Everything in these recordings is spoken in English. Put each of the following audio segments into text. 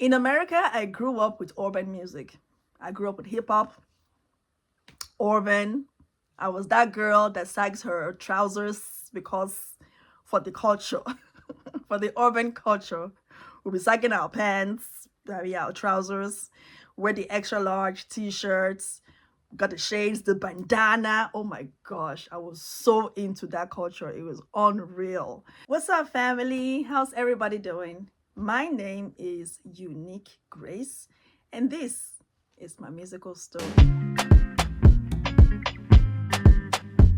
In America, I grew up with urban music. I grew up with hip hop, urban. I was that girl that sags her trousers because for the culture, for the urban culture, we'll be sagging our pants, our trousers, wear the extra large t-shirts, got the shades, the bandana. Oh my gosh, I was so into that culture. It was unreal. What's up, family? How's everybody doing? My name is Uniekgrace, and this is my musical story.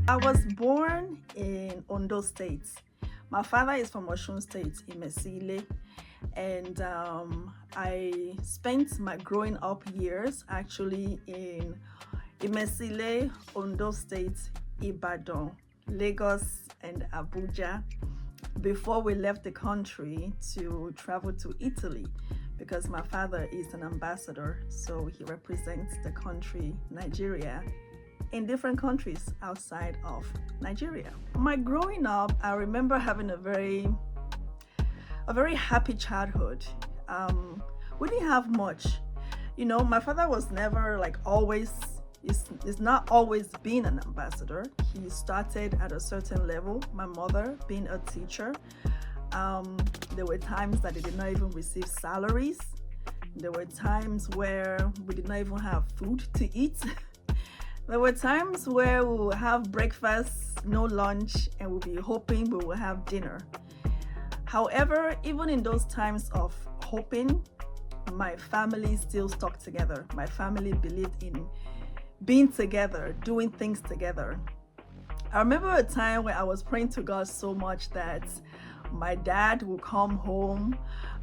I was born in Ondo State. My father is from Osun State, in Mesile, and I spent my growing up years actually in Mesile, Ondo State, Ibadan, Lagos, and Abuja before we left the country to travel to Italy, because my father is an ambassador, so he represents the country Nigeria in different countries outside of Nigeria. My growing up, I remember having a very happy childhood. We didn't have much. You know, my father was never like always, is not always been an ambassador. He started at a certain level. My mother being a teacher, there were times that they did not even receive salaries. There were times where we did not even have food to eat. There were times where we would have breakfast, no lunch, and we'll be hoping we will have dinner. However, even in those times of hoping, my family still stuck together. My family believed in being together, doing things together. I remember a time when I was praying to God so much that my dad would come home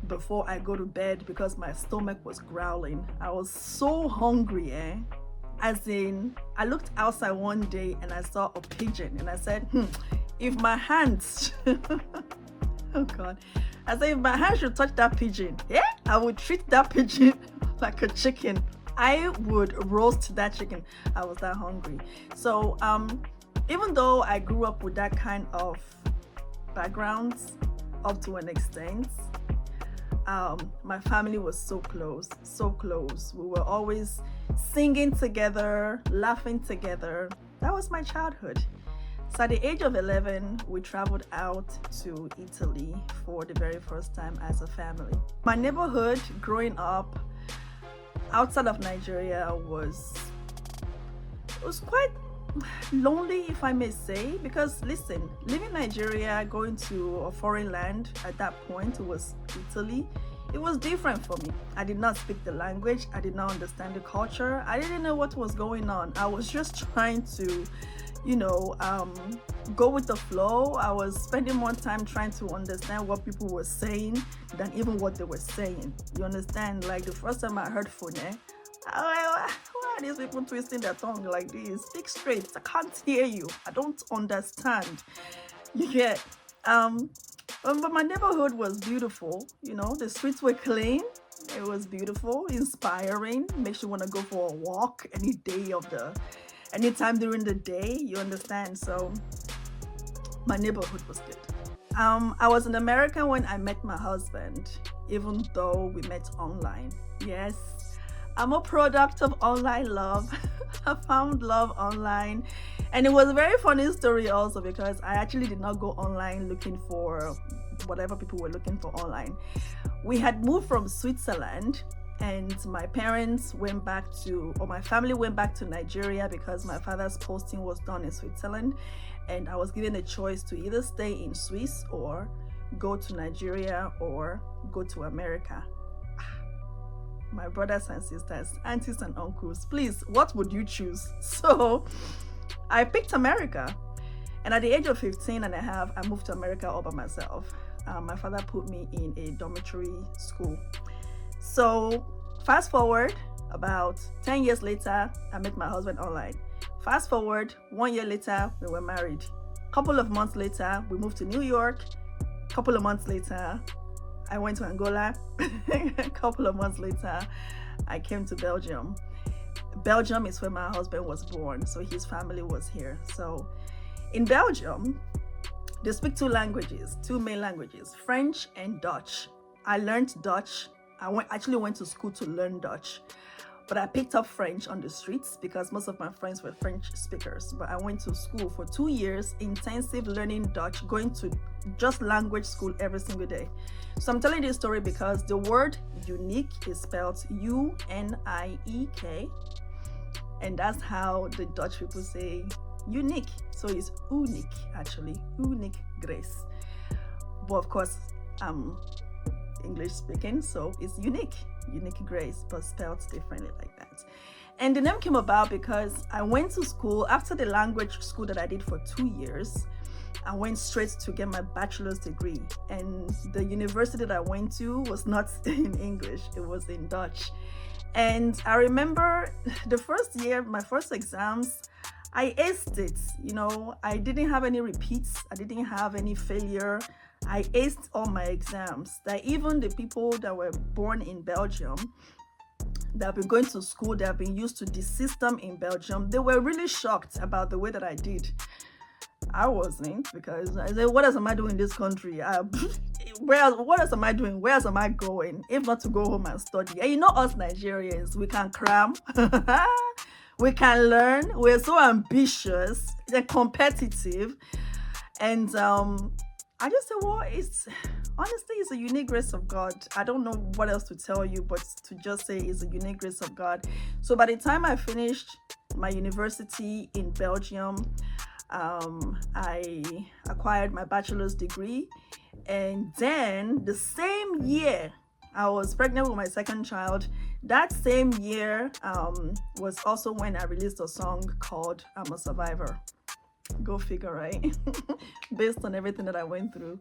before I go to bed because my stomach was growling. I was so hungry, As in, I looked outside one day and I saw a pigeon and I said, if my hands, oh God, I said, if my hands should touch that pigeon, I would treat that pigeon like a chicken. I would roast that chicken. I was that hungry. So even though I grew up with that kind of background up to an extent, my family was so close, so close. We were always singing together, laughing together. That was my childhood. So at the age of 11, we traveled out to Italy for the very first time as a family. My neighborhood growing up outside of Nigeria was quite lonely, if I may say, because listen, leaving Nigeria, going to a foreign land at that point, it was Italy. It was different for me. I did not speak the language. I did not understand the culture. I didn't know what was going on. I was just trying to, go with the flow. I was spending more time trying to understand what people were saying than even what they were saying. You understand? Like the first time I heard Fune, why are these people twisting their tongue like this? Speak straight. I can't hear you. I don't understand. You get, but my neighborhood was beautiful. The streets were clean. It was beautiful, inspiring. Makes you want to go for a walk anytime during the day. You understand? So my neighborhood was good. I was an American when I met my husband, even though we met online. Yes, I'm a product of online love. I found love online, and it was a very funny story also, because I actually did not go online looking for whatever people were looking for online. We had moved from Switzerland, and my family went back to Nigeria because my father's posting was done in Switzerland, and I was given a choice to either stay in Swiss or go to Nigeria or go to America. My brothers and sisters, aunties and uncles, please, what would you choose? So I picked America, and at the age of 15 and a half, I moved to America all by myself. My father put me in a dormitory school. So fast forward, about 10 years later, I met my husband online. Fast forward, 1 year later, we were married. Couple of months later, we moved to New York. Couple of months later, I went to Angola. A couple of months later, I came to Belgium. Belgium is where my husband was born, so his family was here. So in Belgium, they speak two main languages, French and Dutch. I learned Dutch actually went to school to learn Dutch. But I picked up French on the streets because most of my friends were French speakers. But I went to school for 2 years, intensive learning Dutch, going to just language school every single day. So I'm telling this story because the word unique is spelled U-N-I-E-K. And that's how the Dutch people say unique. So it's uniek, actually, Uniekgrace. But of course, I'm English speaking, so it's Uniekgrace, but spelled differently like that. And the name came about because I went to school after the language school that I did for 2 years. I went straight to get my bachelor's degree, and the university that I went to was not in English, it was in Dutch. And I remember the first year, my first exams, I aced it. I didn't have any repeats, I didn't have any failure. I aced all my exams. That even the people that were born in Belgium, that have been going to school, that have been used to the system in Belgium, they were really shocked about the way that I did. I wasn't, because I said, what else am I doing in this country? What else am I doing? Where else am I going? If not to go home and study. And us Nigerians, we can cram. We can learn. We're so ambitious and competitive. And I just said, well, honestly, it's a unique grace of God. I don't know what else to tell you, but to just say it's a unique grace of God. So by the time I finished my university in Belgium, I acquired my bachelor's degree. And then the same year, I was pregnant with my second child. That same year was also when I released a song called I'm a Survivor. Go figure, right? Based on everything that I went through,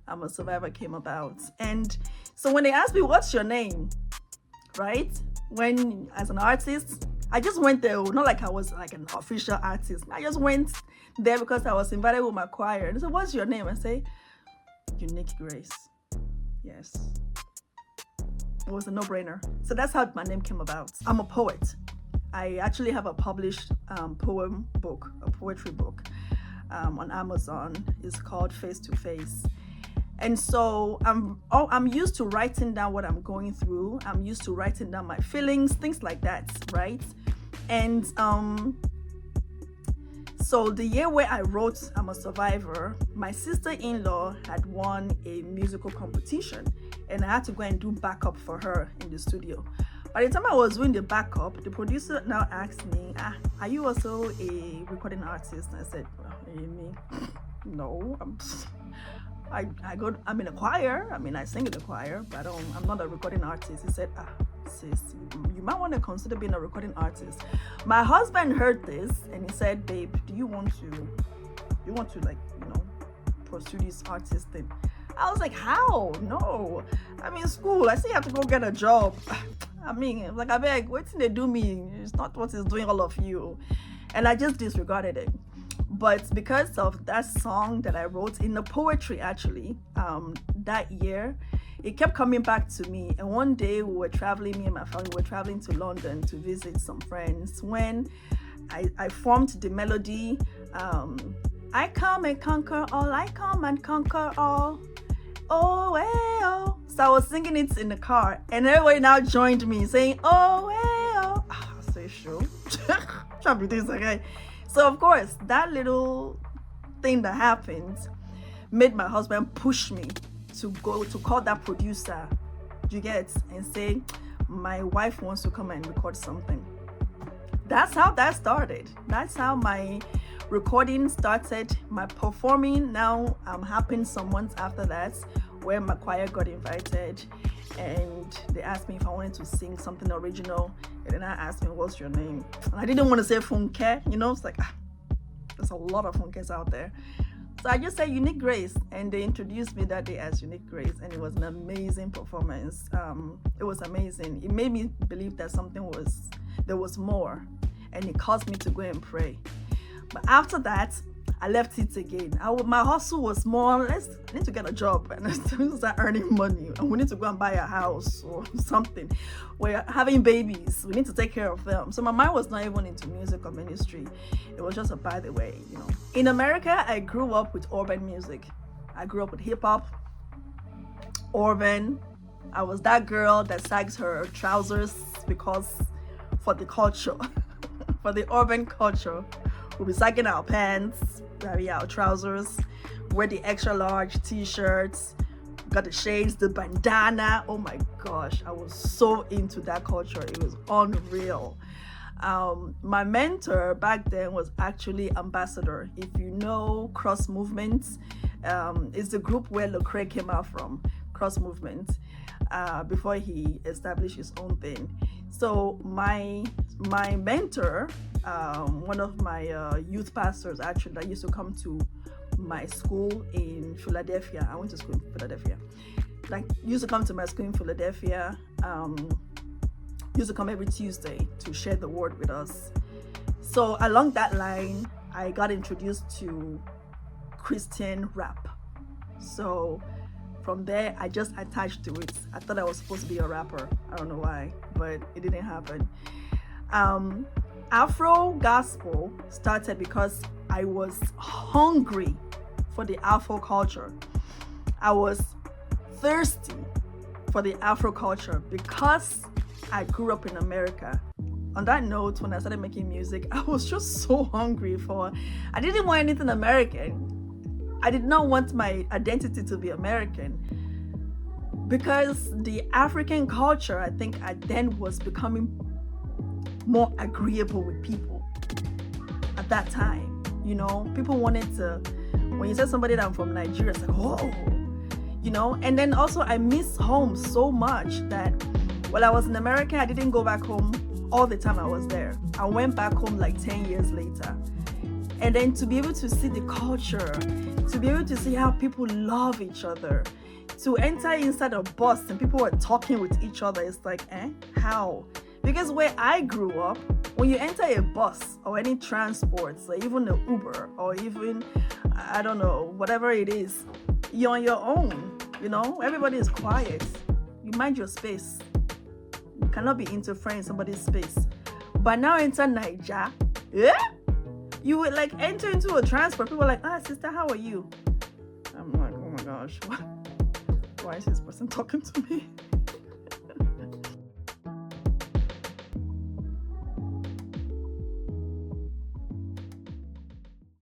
I'm a Survivor came about. And so when they asked me, what's your name? Right? When, as an artist, I just went there, not like I was like an official artist. I just went there because I was invited with my choir. And they said, what's your name? I say, Uniekgrace. Yes. It was a no-brainer. So that's how my name came about. I'm a poet. I actually have a published poem book, a poetry book on Amazon. It's called Face to Face. And so I'm used to writing down what I'm going through. I'm used to writing down my feelings, things like that, right? And so the year where I wrote I'm a Survivor, my sister-in-law had won a musical competition, and I had to go and do backup for her in the studio. By the time I was doing the backup, the producer now asked me, are you also a recording artist? And I said, well, me? No, I'm in a choir. I sing in the choir, but I'm not a recording artist. He said, sis, you might want to consider being a recording artist. My husband heard this and he said, babe, do you want to pursue this artist thing? I was like, how? No, I'm in school. I still have to go get a job. I beg, what did they do me? It's not what is doing all of you. And I just disregarded it. But because of that song that I wrote in the poetry, actually, that year, it kept coming back to me. And one day me and my family were traveling to London to visit some friends when I formed the melody, I come and conquer all, I come and conquer all. Oh, hey, oh. So I was singing it in the car, and everybody now joined me saying, oh, hey, oh. I say, sure. Try to be this again. So of course, that little thing that happened made my husband push me to go to call that producer, you get, and say, my wife wants to come and record something. That's how that started. That's how my recording started. My performing now happened some months after that, where my choir got invited and they asked me if I wanted to sing something original, and then I asked me, what's your name? And I didn't want to say Funke, it's like there's a lot of Funkes out there. So I just said Uniekgrace, and they introduced me that day as Uniekgrace, and it was an amazing performance. It was amazing. It made me believe that there was more, and it caused me to go and pray. But after that, I left it again. My hustle was more, I need to get a job and start earning money, and we need to go and buy a house or something. We're having babies, we need to take care of them. So my mind was not even into music or ministry. It was just a by the way, In America, I grew up with urban music. I grew up with hip hop, urban, I was that girl that sags her trousers because for the culture, for the urban culture, we'll be sagging our pants, our trousers, wear the extra large t-shirts, got the shades, the bandana. Oh my gosh, I was so into that culture. It was unreal. My mentor back then was actually Ambassador. If you know Cross Movement, it's the group where Lecrae came out from, Cross Movement, before he established his own thing. So my mentor, one of my youth pastors actually that used to come to my school in Philadelphia. I went to school in Philadelphia. Like, used to come to my school in Philadelphia. Used to come every Tuesday to share the word with us. So along that line, I got introduced to Christian rap. So from there, I just attached to it. I thought I was supposed to be a rapper. I don't know why, but it didn't happen. Afro gospel started because I was hungry for the Afro culture. I was thirsty for the Afro culture because I grew up in America. On that note, when I started making music, I was just so hungry I didn't want anything American. I did not want my identity to be American because the African culture, I think, I then was becoming more agreeable with people at that time. You know, people wanted to, when you said somebody that I'm from Nigeria, it's like, oh, you know. And then also I miss home so much that while I was in America, I didn't go back home all the time I was there. I went back home like 10 years later. And then to be able to see the culture, to be able to see how people love each other, to enter inside a bus and people were talking with each other, it's like, how? Because where I grew up, when you enter a bus or any transport, like even an Uber or even, I don't know, whatever it is, you're on your own, you know? Everybody is quiet. You mind your space. You cannot be interfering in somebody's space. But now enter Nigeria, you would like enter into a transport. People are like, sister, how are you? I'm like, oh my gosh, why is this person talking to me?